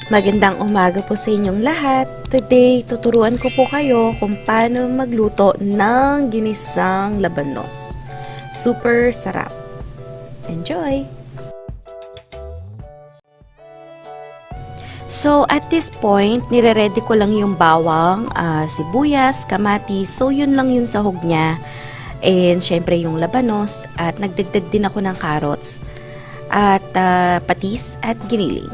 Magandang umaga po sa inyong lahat. Today, tuturuan ko po kayo kung paano magluto ng ginisang labanos. Super sarap. Enjoy! So, at this point, nire-ready ko lang yung bawang, sibuyas, kamatis. So, yun lang yung sahog niya. And, syempre, yung labanos. At nagdagdag din ako ng carrots. At patis at giniling.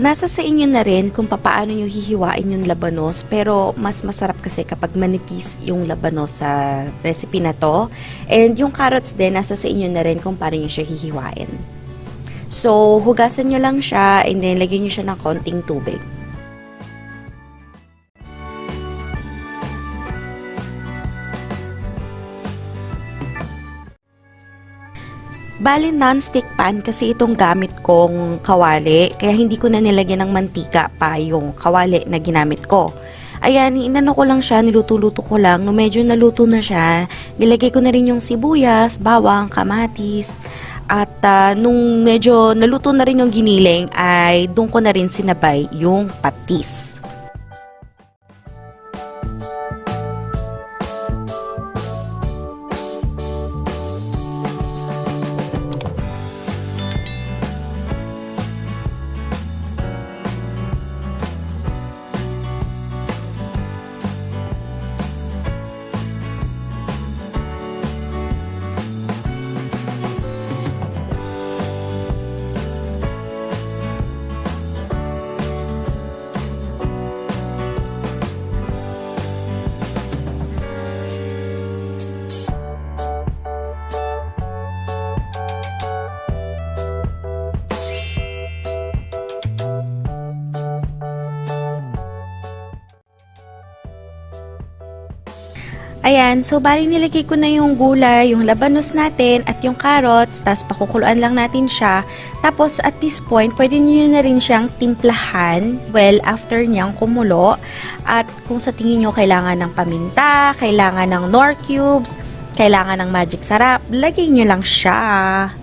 Nasa sa inyo na rin kung paano nyo hihiwain yung labanos, pero mas masarap kasi kapag manipis yung labanos sa recipe na to. And yung carrots din, nasa sa inyo na rin kung paano nyo siya hihiwain. So, hugasan nyo lang siya and then lagyan nyo siya ng konting tubig. Bali, non-stick pan kasi itong gamit kong kawali, kaya hindi ko na nilagyan ng mantika pa yung kawali na ginamit ko. Ayan, inano ko lang siya, niluto-luto ko lang. Nung medyo naluto na siya, nilagay ko na rin yung sibuyas, bawang, kamatis. At nung medyo naluto na rin yung giniling, ay doon ko na rin sinabay yung patis. Ayan, so bali nilagay ko na yung gulay, yung labanos natin at yung carrots, tapos pakukuluan lang natin siya. Tapos at this point, pwede nyo na rin siyang timplahan, well, after niyang kumulo. At kung sa tingin nyo kailangan ng paminta, kailangan ng Knorr cubes, kailangan ng magic sarap, lagay nyo lang siya.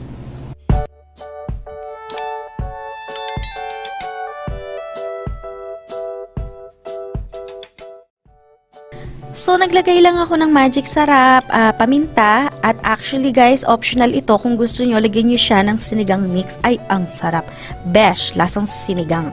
So, naglagay lang ako ng magic sarap, paminta, at actually guys, optional ito. Kung gusto nyo, lagyan nyo siya ng sinigang mix. Ay, ang sarap. Besh, lasang sinigang.